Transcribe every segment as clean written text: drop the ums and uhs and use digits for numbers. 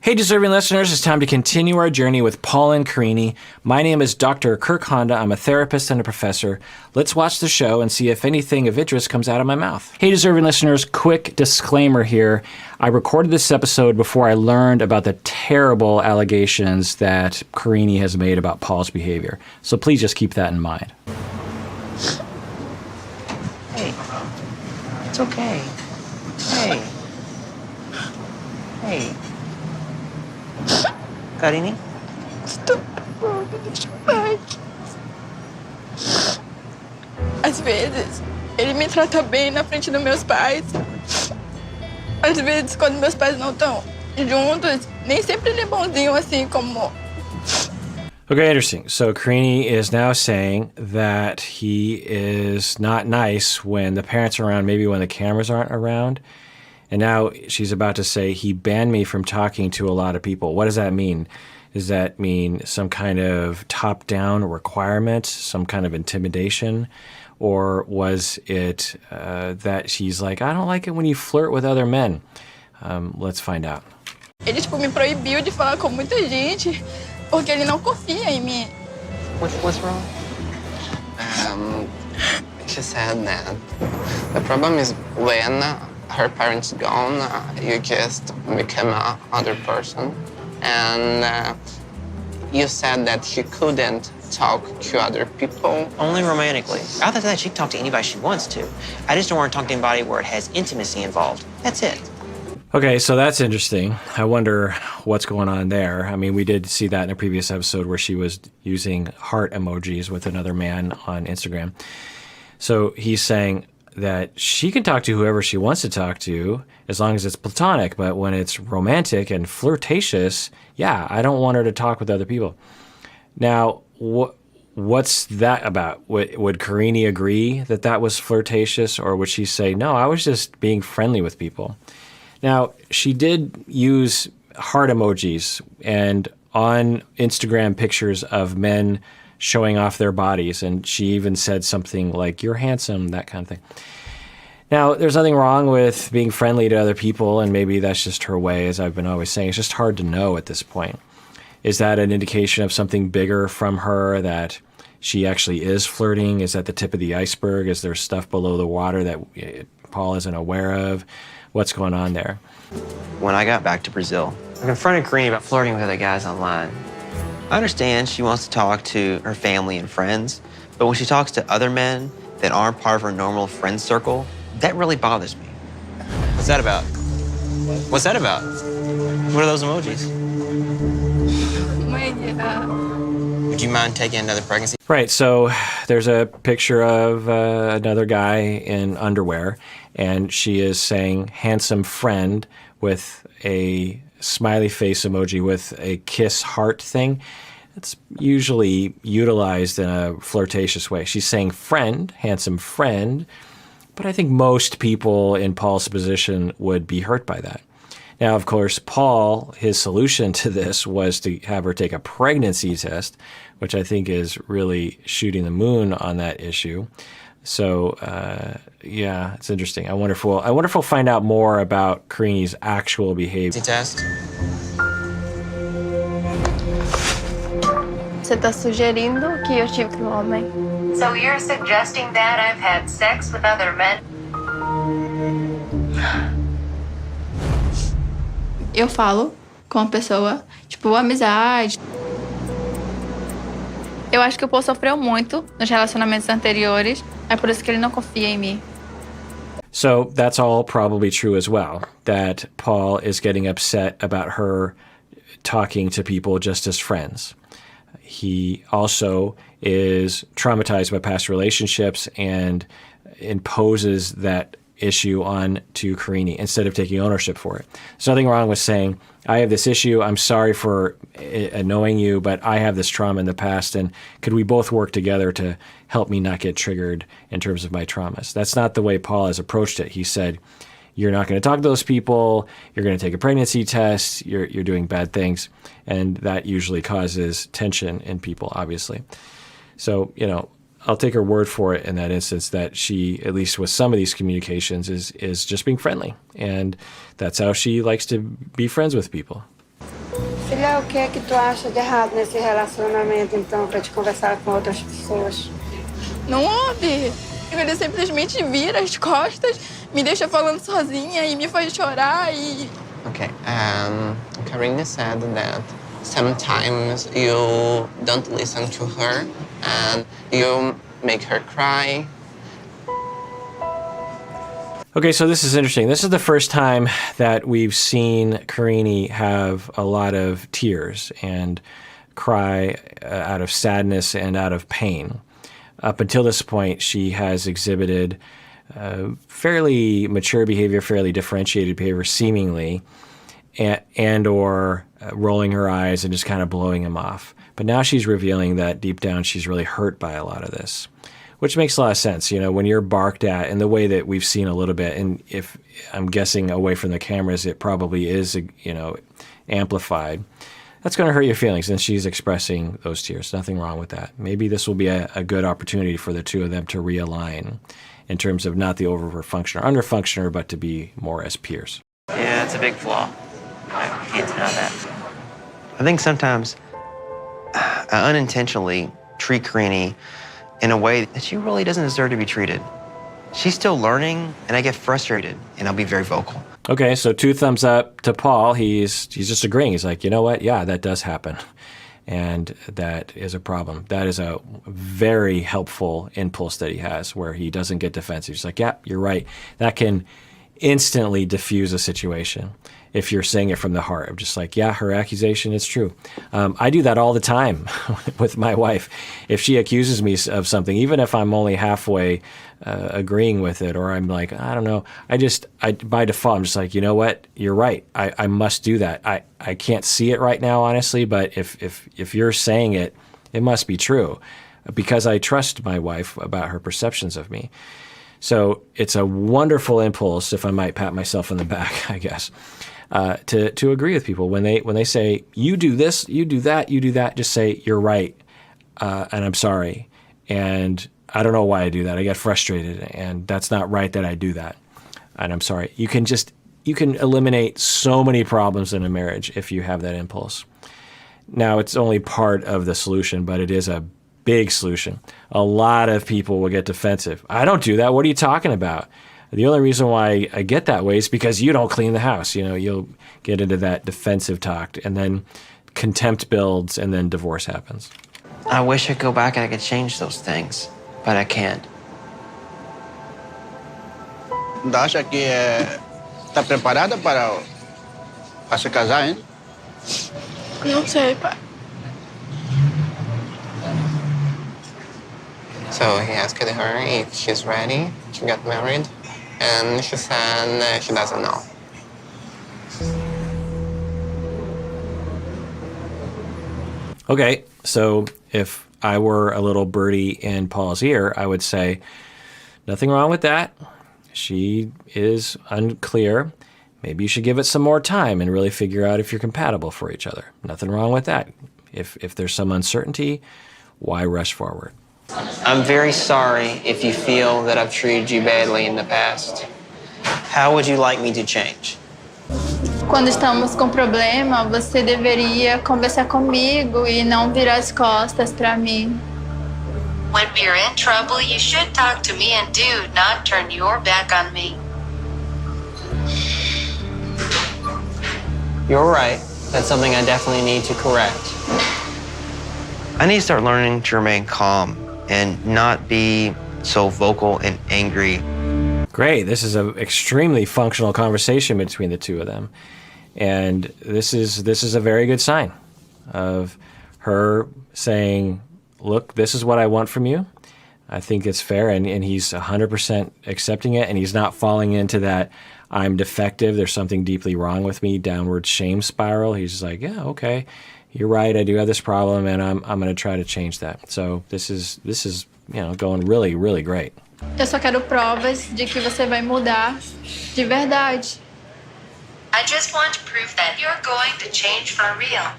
Hey, deserving listeners, it's time to continue our journey with Paul and Karine. My name is Dr. Kirk Honda. I'm a therapist and a professor. Let's watch the show and see if anything of interest comes out of my mouth. Hey, deserving listeners, quick disclaimer here. I recorded this episode before I learned about the terrible allegations that Karine has made about Paul's behavior. So please just keep that in mind. Hey, it's okay. Hey. Hey. Karine? Stop, me deixa em paz. Às vezes, ele me trata bem na frente dos meus pais. Às vezes, quando meus pais não estão juntos, nem sempre ele é bonzinho assim como... Okay, interesting. So Karine is now saying that he is not nice when the parents are around, maybe when the cameras aren't around. And now she's about to say, he banned me from talking to a lot of people. What does that mean? Does that mean some kind of top-down requirement, some kind of intimidation? Or was it that she's like, I don't like it when you flirt with other men? Let's find out. Ele, me proibiu de falar com muita gente, porque ele não confia em mim. What's wrong? She said that the problem is when her parents gone, you just become a other person. And you said that she couldn't talk to other people. Only romantically. Other than that, she can talk to anybody she wants to. I just don't want to talk to anybody where it has intimacy involved. That's it. Okay, so that's interesting. I wonder what's going on there. I mean, we did see that in a previous episode where she was using heart emojis with another man on Instagram. So he's saying that she can talk to whoever she wants to talk to as long as it's platonic, but when it's romantic and flirtatious, yeah, I don't want her to talk with other people. Now, what's that about? Would Karine agree that that was flirtatious, or would she say, no, I was just being friendly with people? Now, she did use heart emojis and on Instagram pictures of men showing off their bodies, and she even said something like, you're handsome, that kind of thing. Now, there's nothing wrong with being friendly to other people, and maybe that's just her way, as I've been always saying. It's just hard to know at this point. Is that an indication of something bigger from her, that she actually is flirting? Is that the tip of the iceberg? Is there stuff below the water that Paul isn't aware of? What's going on there? When I got back to Brazil, I confronted Karine about flirting with other guys online. I understand she wants to talk to her family and friends, but when she talks to other men that aren't part of her normal friend circle, that really bothers me. What's that about? What's that about? What are those emojis? Would you mind taking another pregnancy? Right, so there's a picture of another guy in underwear, and she is saying handsome friend with a smiley face emoji with a kiss heart thing. It's usually utilized in a flirtatious way. She's saying friend, handsome friend, but I think most people in Paul's position would be hurt by that. Now, of course, Paul, his solution to this was to have her take a pregnancy test, which I think is really shooting the moon on that issue. So, yeah, it's interesting. I wonder if we'll find out more about Karine's actual behavior. Test. Você está sugerindo que eu tive com um homem? So you're suggesting that I've had sex with other men? Eu falo com a pessoa, amizade. Eu acho que o Paul sofreu muito nos relacionamentos anteriores, é por isso que ele não confia em mim. So that's all probably true as well, that Paul is getting upset about her talking to people just as friends. He also is traumatized by past relationships and imposes that issue on to Karine instead of taking ownership for it. There's nothing wrong with saying, I have this issue, I'm sorry for annoying you, but I have this trauma in the past, and could we both work together to help me not get triggered in terms of my traumas? That's not the way Paul has approached it. He said, you're not going to talk to those people, you're going to take a pregnancy test, you're doing bad things, and that usually causes tension in people, obviously. So, I'll take her word for it in that instance that she, at least with some of these communications, is just being friendly. And that's how she likes to be friends with people. Filha, o que é que tu acha de errado nesse relacionamento, então, pra te conversar com outras pessoas? Não ouve. Ele simplesmente vira as costas, me deixa falando sozinha e me faz chorar e... Okay, Karine said that sometimes you don't listen to her and you make her cry. Okay, so this is interesting. This is the first time that we've seen Karine have a lot of tears and cry out of sadness and out of pain. Up until this point, she has exhibited fairly mature behavior, fairly differentiated behavior, seemingly, and or rolling her eyes and just kind of blowing him off. But now she's revealing that deep down she's really hurt by a lot of this, which makes a lot of sense. You know, when you're barked at in the way that we've seen a little bit, and if I'm guessing away from the cameras, it probably is, you know, amplified. That's going to hurt your feelings, and she's expressing those tears. Nothing wrong with that. Maybe this will be a good opportunity for the two of them to realign in terms of not the over-functioner, under-functioner, but to be more as peers. Yeah, it's a big flaw. I can't deny that. I think sometimes I unintentionally treat Karine in a way that she really doesn't deserve to be treated. She's still learning, and I get frustrated, and I'll be very vocal. Okay, so 2 thumbs up to Paul. He's just agreeing. He's like, you know what? Yeah, that does happen. And that is a problem. That is a very helpful impulse that he has where he doesn't get defensive. He's like, yeah, you're right. That can instantly diffuse a situation if you're saying it from the heart. I'm just like, yeah, her accusation is true. I do that all the time with my wife. If she accuses me of something, even if I'm only halfway agreeing with it, or I'm like, I don't know, I by default, I'm just like, you know what, you're right. I must do that. I can't see it right now, honestly, but if you're saying it, it must be true, because I trust my wife about her perceptions of me. So it's a wonderful impulse, if I might pat myself on the back, I guess, to agree with people when they say, you do this, you do that, you do that. Just say, you're right, and I'm sorry, and I don't know why I do that. I get frustrated, and that's not right that I do that, and I'm sorry. You can eliminate so many problems in a marriage if you have that impulse. Now, it's only part of the solution, but it is a big solution. A lot of people will get defensive. I don't do that. What are you talking about? The only reason why I get that way is because you don't clean the house. You know, you'll get into that defensive talk, and then contempt builds, and then divorce happens. I wish I could go back and I could change those things, but I can't. Acha que está preparada para se casar, hein? Não sei, pai. So he asked her if she's ready to get married, and she said she doesn't know. Okay, so if I were a little birdie in Paul's ear, I would say, nothing wrong with that. She is unclear. Maybe you should give it some more time and really figure out if you're compatible for each other. Nothing wrong with that. If there's some uncertainty, why rush forward? I'm very sorry if you feel that I've treated you badly in the past. How would you like me to change? Quando estamos com problema, você deveria conversar comigo e não virar as costas para mim. When we're in trouble, you should talk to me and do not turn your back on me. You're right. That's something I definitely need to correct. I need to start learning to remain calm and not be so vocal and angry. Great. This is an extremely functional conversation between the two of them. And this is a very good sign of her saying, look, this is what I want from you. I think it's fair. And he's 100% accepting it. And he's not falling into that I'm defective, there's something deeply wrong with me, downward shame spiral. He's just like, yeah, okay, you're right, I do have this problem, and I'm going to try to change that. So this is going really, really great. Eu só quero provas de que você vai mudar de verdade. I just want to prove that you're going to change for real.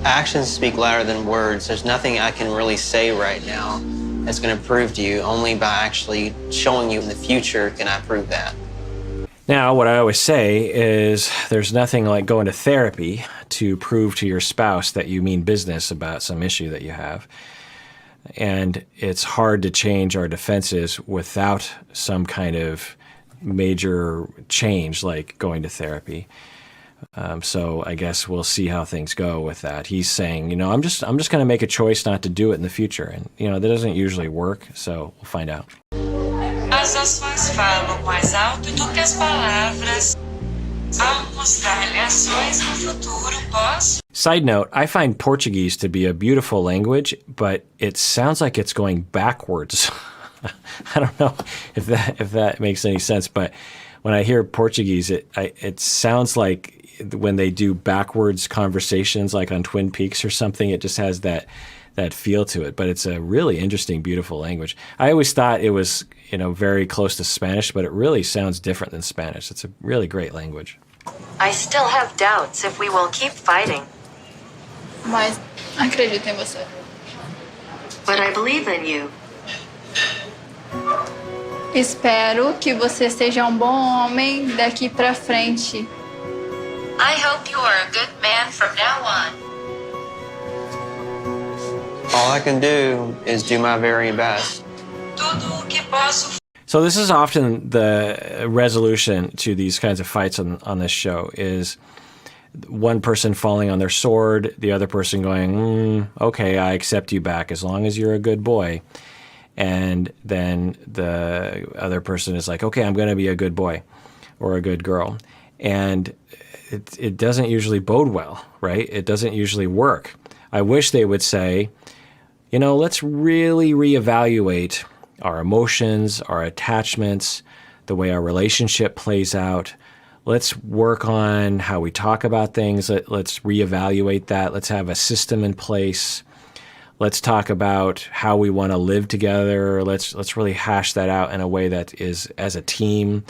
Actions speak louder than words. There's nothing I can really say right now that's going to prove to you. Only by actually showing you in the future can I prove that. Now, what I always say is there's nothing like going to therapy to prove to your spouse that you mean business about some issue that you have. And it's hard to change our defenses without some kind of major change like going to therapy. So I guess we'll see how things go with that. He's saying, I'm just going to make a choice not to do it in the future. And, that doesn't usually work. So we'll find out. As ações falam mais alto do que as palavras. Ao mostrar-lhe ações no futuro pós. Side note, I find Portuguese to be a beautiful language, but it sounds like it's going backwards. I don't know if that makes any sense, but when I hear Portuguese, it sounds like when they do backwards conversations, like on Twin Peaks or something, it just has that feel to it. But it's a really interesting, beautiful language. I always thought it was, very close to Spanish, but it really sounds different than Spanish. It's a really great language. I still have doubts if we will keep fighting. Mas acredito em você. But I believe in you. Espero que você seja um bom homem daqui pra frente. I hope you are a good man from now on. All I can do is do my very best. Tudo o que posso. So this is often the resolution to these kinds of fights on this show is one person falling on their sword, the other person going, okay, I accept you back as long as you're a good boy. And then the other person is like, okay, I'm going to be a good boy or a good girl. And it doesn't usually bode well, right? It doesn't usually work. I wish they would say, let's really reevaluate our emotions, our attachments, the way our relationship plays out. Let's work on how we talk about things. Let's reevaluate that. Let's have a system in place. Let's talk about how we want to live together. Let's really hash that out in a way that is as a team.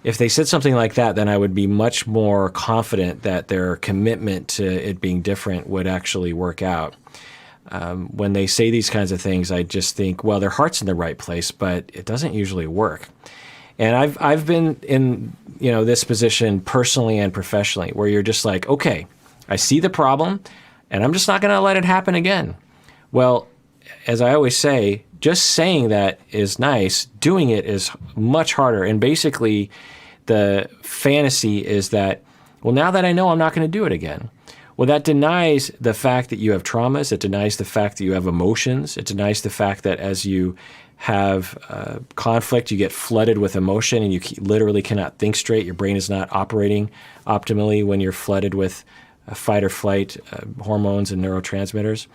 If they said something like that, then I would be much more confident that their commitment to it being different would actually work out. When they say these kinds of things, I just think, well, their heart's in the right place, but it doesn't usually work. And I've been in this position personally and professionally, where you're just like, okay, I see the problem, and I'm just not going to let it happen again. Well, as I always say, just saying that is nice. Doing it is much harder. And basically, the fantasy is that, well, now that I know, I'm not going to do it again. Well, that denies the fact that you have traumas. It denies the fact that you have emotions. It denies the fact that as you have conflict, you get flooded with emotion and you literally cannot think straight. Your brain is not operating optimally when you're flooded with fight or flight hormones and neurotransmitters.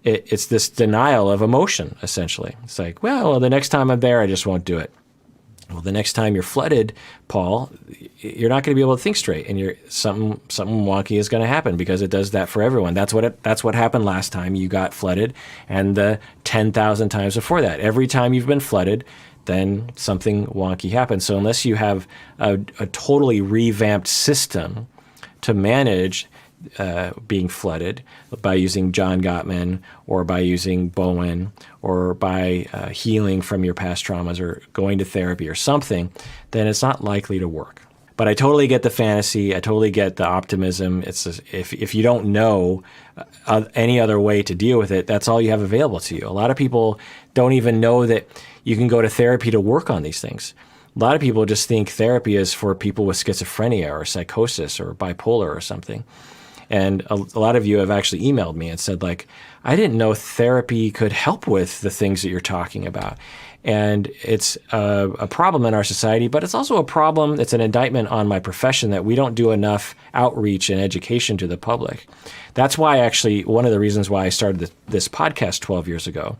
It's this denial of emotion, essentially. It's like, well, the next time I'm there, I just won't do it. Well, the next time you're flooded, Paul, you're not going to be able to think straight, and something wonky is going to happen because it does that for everyone. That's what happened last time you got flooded, and the 10,000 times before that. Every time you've been flooded, then something wonky happens. So unless you have a totally revamped system to manage being flooded by using John Gottman or by using Bowen or by healing from your past traumas or going to therapy or something, then it's not likely to work. But I totally get the fantasy. I totally get the optimism. It's if you don't know any other way to deal with it, that's all you have available to you. A lot of people don't even know that you can go to therapy to work on these things. A lot of people just think therapy is for people with schizophrenia or psychosis or bipolar or something. And a lot of you have actually emailed me and said, like, I didn't know therapy could help with the things that you're talking about. And it's a problem in our society, but it's also a problem, it's an indictment on my profession that we don't do enough outreach and education to the public. That's why actually one of the reasons why I started this podcast 12 years ago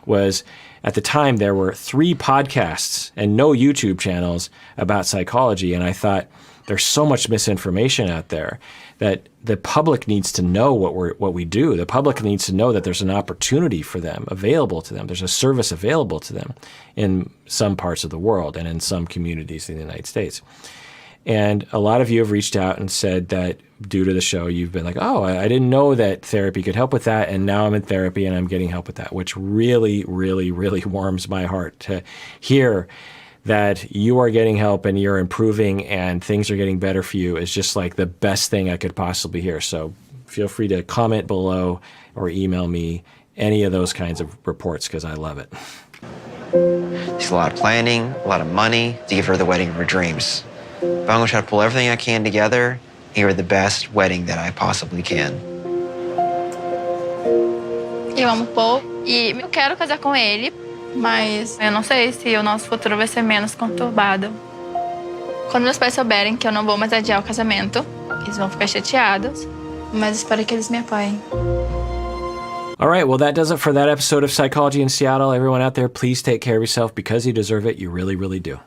was at the time there were 3 podcasts and no YouTube channels about psychology. And I thought there's so much misinformation out there that the public needs to know what we do. The public needs to know that there's an opportunity for them available to them. There's a service available to them in some parts of the world and in some communities in the United States. And a lot of you have reached out and said that due to the show, you've been like, oh, I didn't know that therapy could help with that. And now I'm in therapy and I'm getting help with that, which really, really, really warms my heart to hear that you are getting help and you're improving and things are getting better for you is just like the best thing I could possibly hear. So feel free to comment below or email me any of those kinds of reports because I love it. It's a lot of planning, a lot of money to give her the wedding of her dreams. But I'm going to try to pull everything I can together and give her the best wedding that I possibly can. Eu amo o Paul e eu quero casar com ele, mas eu não sei se o nosso futuro vai ser menos conturbado. Quando meus pais souberem que eu não vou mais adiar o casamento, eles vão ficar chateados, mas espero que eles me apoiem. All right, well, that does it for that episode of Psychology in Seattle. Everyone out there, please take care of yourself because you deserve it. You really, really do.